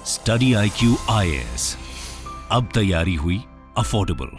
Study IQ IAS, अब तैयारी हुई अफोर्डेबल।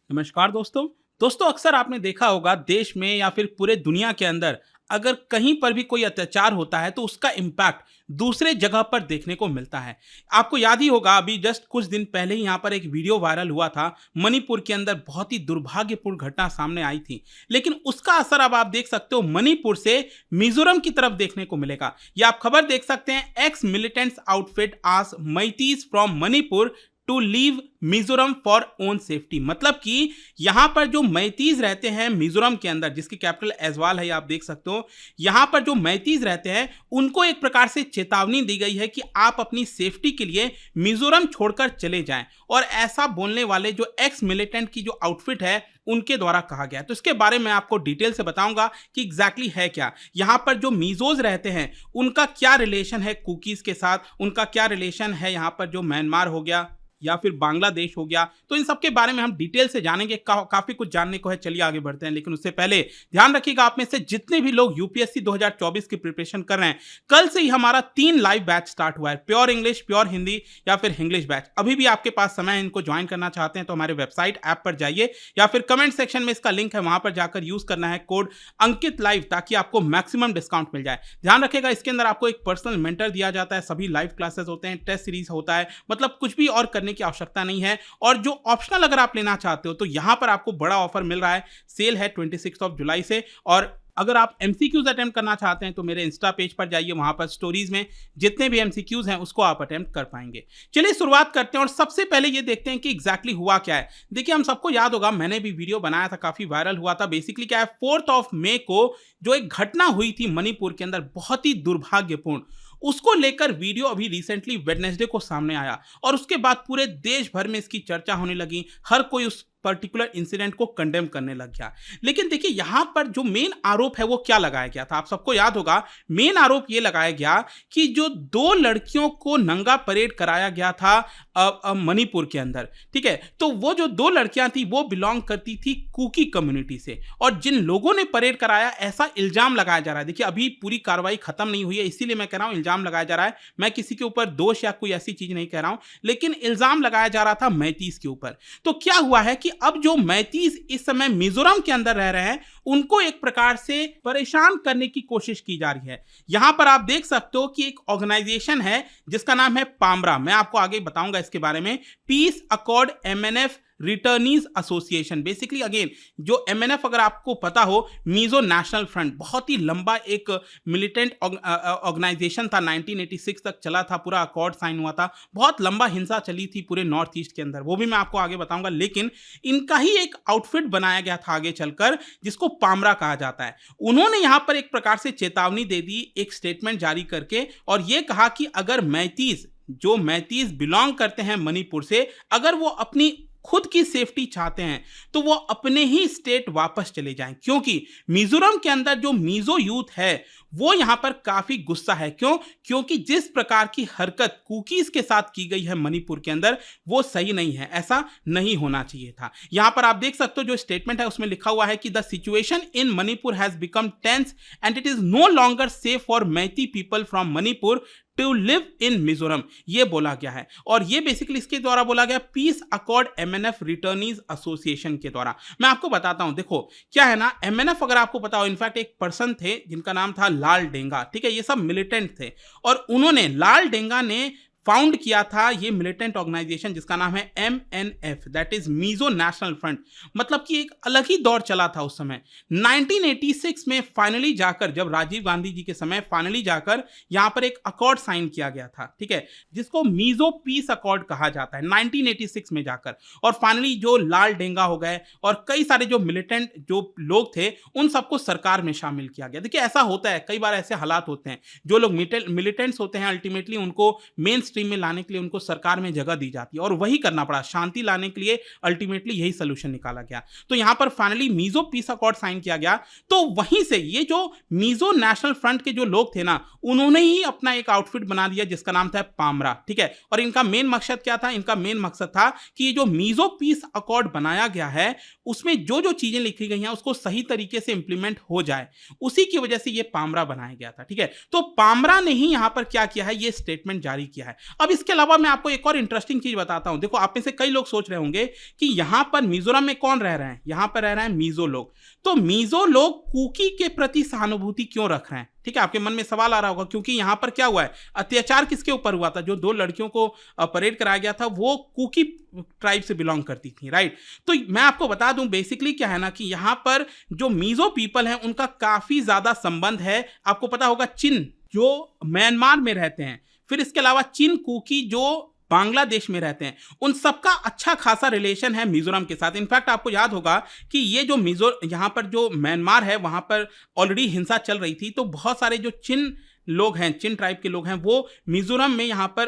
नमस्कार दोस्तों अक्सर आपने देखा होगा देश में या फिर पूरे दुनिया के अंदर अगर कहीं पर भी कोई अत्याचार होता है तो उसका इम्पैक्ट दूसरे जगह पर देखने को मिलता है। आपको याद ही होगा अभी जस्ट कुछ दिन पहले ही यहाँ पर एक वीडियो वायरल हुआ था। मणिपुर के अंदर बहुत ही दुर्भाग्यपूर्ण घटना सामने आई थी, लेकिन उसका असर अब आप देख सकते हो मणिपुर से मिजोरम की तरफ देखने को मिलेगा। ये आप खबर देख सकते हैं, ex militants outfit ask Meiteis from Manipur to leave Mizoram for own safety. मतलब कि यहां पर जो मैतीज रहते हैं मिजोरम के अंदर, जिसकी कैपिटल ऐजवाल है, आप देख सकते हो, यहां पर जो मैतीज रहते हैं उनको एक प्रकार से चेतावनी दी गई है कि आप अपनी सेफ्टी के लिए मिजोरम छोड़कर चले जाएं। और ऐसा बोलने वाले जो एक्स मिलिटेंट की जो आउटफिट है उनके द्वारा कहा गया। तो इसके बारे में आपको डिटेल से बताऊंगा कि एग्जैक्टली है क्या। यहां पर जो मिजोज रहते हैं उनका क्या रिलेशन है कुकीज के साथ, उनका क्या रिलेशन है यहां पर जो म्यांमार हो गया या फिर बांग्लादेश हो गया, तो इन सब के बारे में हम डिटेल से जानेंगे। काफी कुछ जानने को है, चलिए आगे बढ़ते हैं। लेकिन उससे पहले ध्यान रखिएगा, आप में से जितने भी लोग यूपीएससी 2024 की प्रिपरेशन कर रहे हैं, कल से ही हमारा 3 लाइव बैच स्टार्ट हुआ है, प्योर इंग्लिश, प्योर हिंदी या फिर इंग्लिश बैच। अभी भी आपके पास समय है, इनको ज्वाइन करना चाहते हैं तो हमारे वेबसाइट ऐप पर जाइए या फिर कमेंट सेक्शन में इसका लिंक है, वहां पर जाकर यूज करना है कोड अंकित लाइव, ताकि आपको मैक्सिमम डिस्काउंट मिल जाए। ध्यान रखिएगा, इसके अंदर आपको एक पर्सनल मेंटर दिया जाता है, सभी लाइव क्लासेस होते हैं, टेस्ट सीरीज होता है, मतलब कुछ भी और करने की आवश्यकता नहीं है। और जो ऑप्शनल अगर आप लेना चाहते हो तो यहां पर आपको बड़ा ऑफर मिल रहा है, सेल है 26 जुलाई से। और अगर आप एमसीक्यूज अटेम्प्ट करना चाहते हैं तो मेरे इंस्टा पेज पर जाइए, वहां पर स्टोरीज में जितने भी एमसीक्यूज हैं उसको आप अटेम्प्ट कर पाएंगे। चलिए शुरुआत करते हैं और सबसे पहले ये देखते हैं कि एग्जैक्टली हुआ क्या है। देखिए, हम सबको याद होगा, मैंने भी वीडियो बनाया था, काफी वायरल हुआ था। बेसिकली क्या है, 4 मई को जो एक घटना हुई थी मणिपुर के अंदर, बहुत ही दुर्भाग्यपूर्ण, उसको लेकर वीडियो अभी रिसेंटली वेडनेसडे को सामने आया और उसके बाद पूरे देश भर में इसकी चर्चा होने लगी। हर कोई उस पर्टिकुलर इंसिडेंट को कंडेम करने लग गया। लेकिन देखिए, यहां पर जो मेन आरोप है वो क्या लगाया गया था, आप सबको याद होगा। मेन आरोप ये लगाया गया कि जो 2 लड़कियों को नंगा परेड कराया गया था मणिपुर के अंदर, ठीक है, तो वो जो 2 लड़कियां थी वो बिलोंग करती थी कुकी कम्युनिटी से, और जिन लोगों ने परेड कराया ऐसा इल्जाम लगाया जा रहा है। देखिए, अभी पूरी कार्रवाई खत्म नहीं हुई है, इसीलिए मैं कह रहा हूं इल्जाम लगाया जा रहा है। मैं किसी के ऊपर दोष या कोई ऐसी चीज नहीं कह रहा हूं, लेकिन इल्जाम लगाया जा रहा था मैतीज के ऊपर। तो क्या हुआ है कि अब जो मैतीज इस समय मिजोरम के अंदर रह रहे हैं उनको एक प्रकार से परेशान करने की कोशिश की जा रही है। यहां पर आप देख सकते हो कि एक ऑर्गेनाइजेशन है जिसका नाम है पामरा, मैं आपको आगे बताऊंगा इसके बारे में। Peace accord MNF returnees association. Basically again, जो MNF अगर आपको पता हो, मिजो नेशनल फ्रंट, बहुत ही लंबा एक मिलिटेंट ऑर्गेनाइजेशन था, 1986 तक चला था, पूरा अकॉर्ड साइन हुआ था, बहुत लंबा हिंसा चली थी पूरे नॉर्थ ईस्ट के अंदर, वो भी मैं आपको आगे बताऊंगा। लेकिन इनका ही एक आउटफिट बनाया गया था आगे चलकर, जिसको पामरा कहा जाता है। उन्होंने यहां पर एक प्रकार से चेतावनी दे दी, एक स्टेटमेंट जारी करके, और यह कहा कि अगर मैतीज बिलोंग करते हैं मणिपुर से, अगर वो अपनी खुद की सेफ्टी चाहते हैं तो वो अपने ही स्टेट वापस चले जाएं, क्योंकि मिजोरम के अंदर जो मिजो यूथ है वो यहां पर काफी गुस्सा है। क्योंकि जिस प्रकार की हरकत कुकीज के साथ की गई है मणिपुर के अंदर वो सही नहीं है, ऐसा नहीं होना चाहिए था। यहां पर आप देख सकते हो जो स्टेटमेंट है उसमें लिखा हुआ है कि the situation in Manipur has become tense and it is no longer safe for Meitei people from Manipur to live in Mizoram, ये बोला गया है। और ये बेसिकली इसके द्वारा बोला गया peace accord MNF returnees association के द्वारा। मैं आपको बताता हूं, देखो क्या है ना, MNF अगर आपको पता हो, इनफैक्ट एक पर्सन थे जिनका नाम था लाल डेंगा, ठीक है, ये सब मिलिटेंट थे, और उन्होंने, लाल डेंगा ने फाउंड किया था ये मिलिटेंट ऑर्गेनाइजेशन जिसका नाम है MNF, that is Mizo national front. मतलब कि एक अलग ही दौर चला था उस समय। 1986 में फाइनली जाकर, जब राजीव गांधी जी के समय फाइनली जाकर यहां पर एक अकॉर्ड साइन किया गया था, ठीक है, जिसको मिजो पीस अकॉर्ड कहा जाता है, 1986 में जाकर। और फाइनली जो लाल डेंगा हो गए और कई सारे जो मिलिटेंट जो लोग थे उन सबको सरकार में शामिल किया गया। देखिए, ऐसा होता है, कई बार ऐसे हालात होते हैं, जो लोग मिलिटेंट्स होते हैं अल्टीमेटली उनको मेन स्ट्रीम में लाने के लिए उनको सरकार में जगह दी जाती है, और वही करना पड़ा, शांति लाने के लिए अल्टीमेटली यही सोल्यूशन निकाला गया। तो यहां पर finally Mizo peace accord sign किया गया। तो वहीं से ये जो मिजो नेशनल फ्रंट के जो लोग थे ना, उन्होंने ही अपना एक आउटफिट बना दिया जिसका नाम था पामरा, ठीक है। और इनका मेन मकसद क्या था, इनका मेन मकसद था कि ये जो मिजो पीस अकॉर्ड बनाया गया है उसमें जो जो चीजें लिखी गई हैं उसको सही तरीके से इंप्लीमेंट हो जाए, उसी की वजह से ये पामरा बनाया गया था, ठीक है। तो पामरा ने ही यहां पर क्या किया है, ये स्टेटमेंट जारी किया है। अब इसके अलावा मैं आपको एक और इंटरेस्टिंग चीज बताता हूं। देखो, आप में से कई लोग सोच रहे होंगे कि यहां पर मिजोरम में कौन रह रहे हैं, यहां पर रह रहे हैं मीजो लोग। तो मीजो लोग कुकी के प्रति सहानुभूति क्यों रख रहे हैं? ठीक है, आपके मन में सवाल आ रहा होगा, क्योंकि यहां पर क्या हुआ है, अत्याचार किसके ऊपर हुआ था? जो 2 लड़कियों को परेड कराया गया था वो कुकी ट्राइब से बिलोंग करती थी, राइट? तो मैं आपको बता दूं, बेसिकली क्या है ना कि यहां पर जो मीजो पीपल है उनका काफी ज्यादा संबंध है। आपको पता होगा, चिन जो म्यांमार में रहते हैं, फिर इसके अलावा चिन कुकी जो बांग्लादेश में रहते हैं, उन सबका अच्छा खासा रिलेशन है मिजोरम के साथ। इनफैक्ट आपको याद होगा कि ये जो यहाँ पर जो म्यांमार है वहां पर ऑलरेडी हिंसा चल रही थी, तो बहुत सारे जो चिन लोग हैं, चिन ट्राइब के लोग हैं, वो मिजोरम में यहाँ पर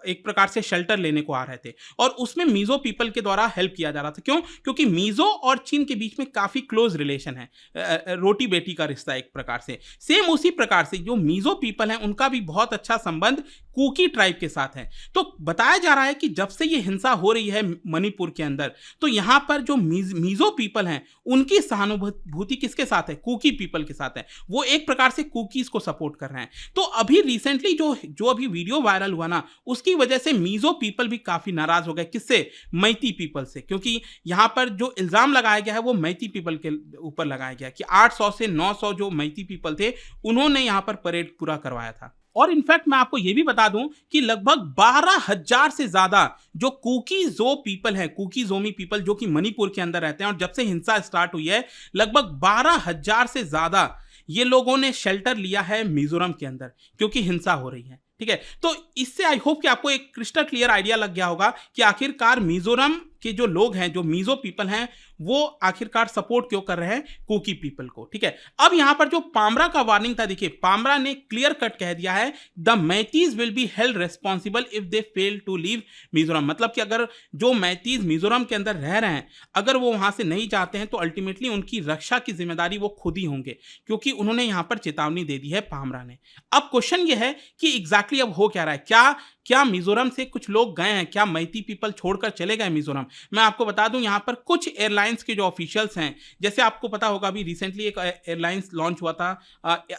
एक प्रकार से शेल्टर लेने को आ रहे थे, और उसमें मिजो पीपल के द्वारा हेल्प किया जा रहा था। क्यों? क्योंकि मिजो और चीन के बीच में काफी क्लोज रिलेशन है, रोटी बेटी का रिश्ता एक प्रकार से। सेम उसी प्रकार से जो मिजो पीपल हैं उनका भी बहुत अच्छा संबंध कुकी ट्राइब के साथ है। तो बताया जा रहा है कि जब से ये हिंसा हो रही है मणिपुर के अंदर, तो यहाँ पर जो मिजो पीपल हैं उनकी सहानुभूति किसके साथ है? कुकी पीपल के साथ है। वो एक प्रकार से कुकीज को सपोर्ट कर रहे हैं। तो अभी रिसेंटली जो अभी वीडियो वायरल हुआ ना, उसकी वजह से मिजो पीपल भी काफी नाराज हो गए। किससे? मैती पीपल से। क्योंकि यहाँ पर जो इल्जाम लगाया गया है वो मैती पीपल के ऊपर लगाया गया कि 800 से 900 जो मैती पीपल थे उन्होंने यहाँ पर परेड पूरा करवाया था। और इनफैक्ट मैं आपको यह भी बता दूं कि लगभग 12,000 से ज्यादा जो कुकी जो पीपल हैं, कुकी जोमी पीपल जो कि मणिपुर के अंदर रहते हैं, और जब से हिंसा स्टार्ट हुई है लगभग 12,000 से ज्यादा ये लोगों ने शेल्टर लिया है मिजोरम के अंदर, क्योंकि हिंसा हो रही है। ठीक है, तो इससे आई होप कि आपको एक क्रिस्टल क्लियर आइडिया लग गया होगा कि आखिरकार मिजोरम के जो लोग हैं, जो मिजो पीपल हैं, वो आखिरकार सपोर्ट क्यों कर रहे हैं कुकी पीपल को। ठीक है, अब यहां पर जो पामरा का वार्निंग था, देखिए पामरा ने क्लियर कट कह दिया है, the Meiteis will be held responsible if they fail to leave Mizoram. मतलब कि अगर जो मैतीज मिजोरम के अंदर रह रहे हैं, अगर वो वहां से नहीं जाते हैं तो अल्टीमेटली उनकी रक्षा की जिम्मेदारी वो खुद ही होंगे, क्योंकि उन्होंने यहां पर चेतावनी दे दी है पामरा ने। अब क्वेश्चन ये है कि एग्जैक्टली अब हो क्या रहा है? क्या मिजोरम से कुछ लोग गए हैं? क्या मैती पीपल छोड़कर चले गए मिजोरम? मैं आपको बता दूं, यहां पर कुछ एयरलाइंस के जो ऑफिशियल्स हैं, जैसे आपको पता होगा अभी रिसेंटली एक एयरलाइंस लॉन्च हुआ था,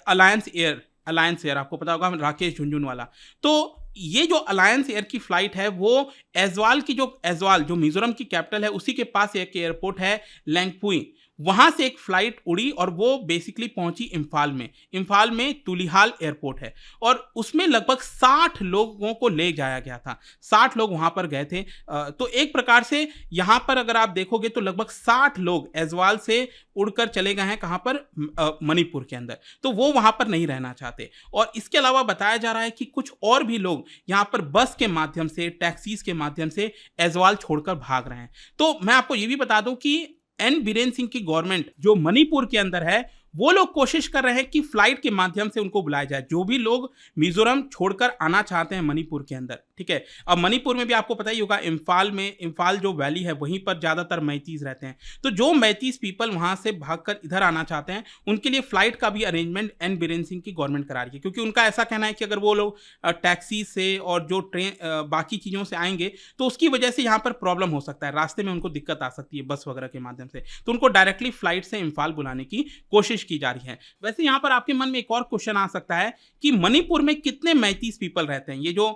अलायंस एयर, आपको पता होगा, राकेश झुनझुनवाला। तो ये जो अलायंस एयर की फ्लाइट है वो एजवाल जो मिजोरम की कैपिटल है, उसी के पास एक एयरपोर्ट है लैंगपुई, वहां से एक फ्लाइट उड़ी और वो बेसिकली पहुंची इम्फाल में तुलिहाल एयरपोर्ट है, और उसमें लगभग 60 लोगों को ले जाया गया था। 60 लोग वहां पर गए थे। तो एक प्रकार से यहां पर अगर आप देखोगे तो लगभग 60 लोग एजवाल से उड़कर चले गए हैं, कहां पर? मणिपुर के अंदर। तो वो वहां पर नहीं रहना चाहते। और इसके अलावा बताया जा रहा है कि कुछ और भी लोग यहां पर बस के माध्यम से, टैक्सीज के माध्यम से एजवाल छोड़कर भाग रहे हैं। तो मैं आपको ये भी बता दूं कि एन बीरेन सिंह की गवर्नमेंट जो मणिपुर के अंदर है, वो लोग कोशिश कर रहे हैं कि फ्लाइट के माध्यम से उनको बुलाया जाए, जो भी लोग मिजोरम छोड़कर आना चाहते हैं मणिपुर के अंदर। ठीक है, अब मणिपुर में भी आपको पता ही होगा, इम्फाल जो वैली है वहीं पर ज्यादातर मैतीज रहते हैं। तो जो मैतीज पीपल वहां से भागकर इधर आना चाहते हैं, उनके लिए फ्लाइट का भी अरेंजमेंट एन बीरेन सिंह की गवर्नमेंट करा रही है, क्योंकि उनका ऐसा कहना है कि अगर वो लोग टैक्सी से और जो ट्रेन बाकी चीजों से आएंगे तो उसकी वजह से यहाँ पर प्रॉब्लम हो सकता है, रास्ते में उनको दिक्कत आ सकती है बस वगैरह के माध्यम से, तो उनको डायरेक्टली फ्लाइट से इम्फाल बुलाने की कोशिश की जा रही है। वैसे यहाँ पर आपके मन में एक और क्वेश्चन आ सकता है कि मणिपुर में कितने मैतीज पीपल रहते हैं? ये जो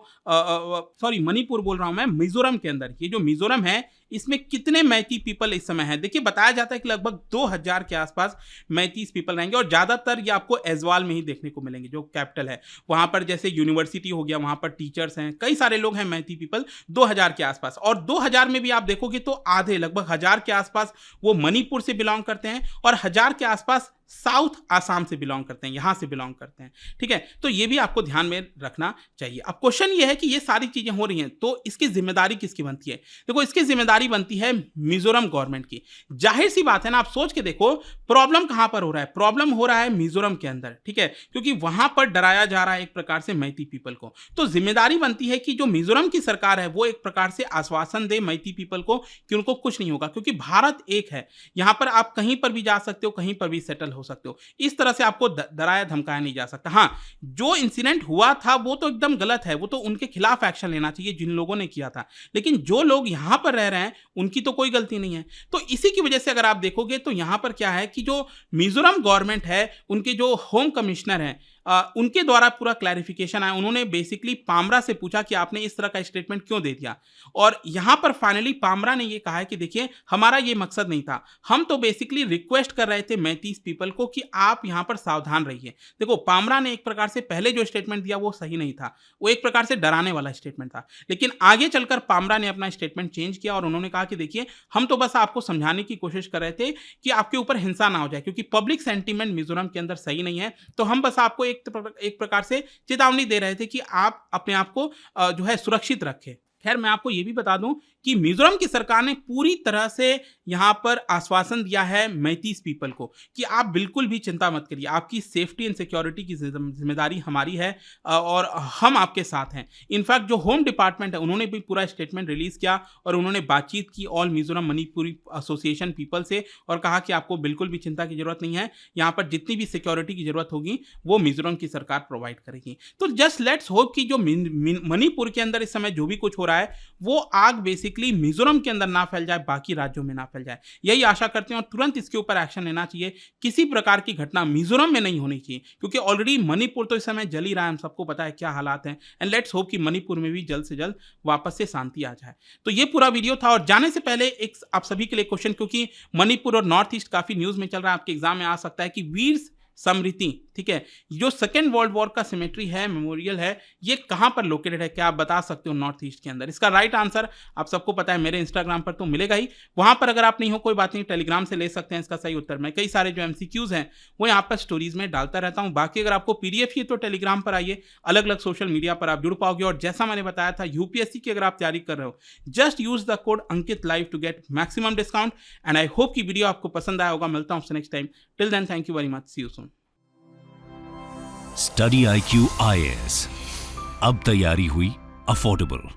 मणिपुर बोल रहा हूं मैं, मिजोरम के अंदर, ये जो मिजोरम है इसमें कितने मैती पीपल इस समय है? देखिए बताया जाता है कि लगभग 2000 के आसपास मैतीज पीपल रहेंगे, और ज्यादातर ये आपको एजवाल में ही देखने को मिलेंगे, जो कैपिटल है वहां पर। जैसे यूनिवर्सिटी हो गया, वहां पर टीचर्स हैं, कई सारे लोग हैं मैती पीपल 2000 के आसपास। और 2000 में भी आप देखोगे तो आधे, लगभग 1000 के आसपास वो मणिपुर से बिलोंग करते हैं, और 1000 के आसपास साउथ आसाम से बिलोंग करते हैं, यहां से बिलोंग करते हैं। ठीक है, तो ये भी आपको ध्यान में रखना चाहिए। अब क्वेश्चन ये है कि ये सारी चीजें हो रही हैं, तो इसकी जिम्मेदारी किसकी बनती है? देखो, इसकी जिम्मेदारी बनती है मिजोरम गवर्नमेंट की। जाहिर सी बात है ना, आप सोच के देखो, प्रॉब्लम कहां पर हो रहा है? प्रॉब्लम हो रहा है मिजोरम के अंदर। ठीक है, क्योंकि वहां पर डराया जा रहा है एक प्रकार से मैती पीपल को। तो जिम्मेदारी बनती है कि जो मिजोरम की सरकार है वो एक प्रकार से आश्वासन दे मैती पीपल को कि उनको कुछ नहीं होगा, क्योंकि भारत एक है, यहां पर आप कहीं पर भी जा सकते हो, कहीं पर भी सेटल हो सकते हो। इस तरह से आपको डराया धमकाया नहीं जा सकता। हाँ, जो इंसिडेंट हुआ था वो तो एकदम गलत है, वो तो उनके खिलाफ एक्शन लेना चाहिए जिन लोगों ने किया था, लेकिन जो लोग यहां पर रह रहे हैं उनकी तो कोई गलती नहीं है। तो इसी की वजह से अगर आप देखोगे तो यहां पर क्या है कि जो मिजोरम गवर्नमेंट है, उनके जो होम कमिश्नर हैं उनके द्वारा पूरा क्लैरिफिकेशन आया। उन्होंने बेसिकली पामरा से पूछा कि आपने इस तरह का स्टेटमेंट क्यों दे दिया, और यहाँ पर फाइनली पामरा ने ये कहा है कि देखिए हमारा ये मकसद नहीं था, हम तो बेसिकली रिक्वेस्ट कर रहे थे मैतीस पीपल को कि आप यहाँ पर सावधान रहिए। देखो पामरा ने एक प्रकार से पहले जो स्टेटमेंट दिया वो सही नहीं था, वो एक प्रकार से डराने वाला स्टेटमेंट था, लेकिन आगे चलकर पामरा ने अपना स्टेटमेंट चेंज किया और उन्होंने कहा कि देखिए हम तो बस आपको समझाने की कोशिश कर रहे थे कि आपके ऊपर हिंसा ना हो जाए, क्योंकि पब्लिक सेंटीमेंट मिजोरम के अंदर सही नहीं है, तो हम बस आपको एक प्रकार से चेतावनी दे रहे थे कि आप अपने आप को जो है सुरक्षित रखें। खैर मैं आपको ये भी बता दूं कि मिजोरम की सरकार ने पूरी तरह से यहाँ पर आश्वासन दिया है मैतीस पीपल को कि आप बिल्कुल भी चिंता मत करिए, आपकी सेफ्टी एंड सिक्योरिटी की जिम्मेदारी हमारी है और हम आपके साथ हैं। इनफैक्ट जो होम डिपार्टमेंट है उन्होंने भी पूरा स्टेटमेंट रिलीज किया और उन्होंने बातचीत की all Mizoram Manipuri association people से और कहा कि आपको बिल्कुल भी चिंता की जरूरत नहीं है, यहाँ पर जितनी भी सिक्योरिटी की जरूरत होगी वो मिजोरम की सरकार प्रोवाइड करेगी। तो जस्ट लेट्स होप कि जो मणिपुर के अंदर इस समय जो भी कुछ हो रहा है वो आग बेसिकली मिजोरम के अंदर ना फैल जाए, बाकी राज्यों में ना फैल जाए, यही आशा करते हैं और तुरंत इसके ऊपर एक्शन लेना चाहिए। किसी प्रकार की घटना मिजोरम में नहीं होनी चाहिए, क्योंकि ऑलरेडी मणिपुर तो इस समय जल ही रहा है, हम सबको पता है क्या हालात हैं, एंड लेट्स होप कि मणिपुर में भी जल्द से जल्द वापस से शांति आ जाए। तो ये पूरा वीडियो था, और जाने से पहले एक आप सभी के लिए क्वेश्चन, क्योंकि मणिपुर और नॉर्थ ईस्ट काफी न्यूज में चल रहा है, आपके एग्जाम में आ सकता है कि वीर स्मृति, ठीक है, जो सेकेंड वर्ल्ड वॉर का सिमेट्री है, मेमोरियल है, ये कहां पर लोकेटेड है, क्या आप बता सकते हो नॉर्थ ईस्ट के अंदर? इसका राइट आंसर आप सबको पता है, मेरे इंस्टाग्राम पर तो मिलेगा ही, वहां पर अगर आप नहीं हो कोई बात नहीं, टेलीग्राम से ले सकते हैं इसका सही उत्तर। मैं कई सारे जो एमसीक्यूज हैं वो यहाँ पर स्टोरीज में डालता रहता हूँ। बाकी अगर आपको पीडीएफ ही तो टेलीग्राम पर आइए, अलग अलग सोशल मीडिया पर आप जुड़ पाओगे। और जैसा मैंने बताया था, यूपीएससी की अगर आप तैयारी कर रहे हो, just use the code Ankit live to get maximum discount. And I hope की वीडियो आपको पसंद आया होगा। मिलता हूँ next time, till then thank you very much, see you soon. Study IQ IAS, अब तैयारी हुई अफोर्डेबल।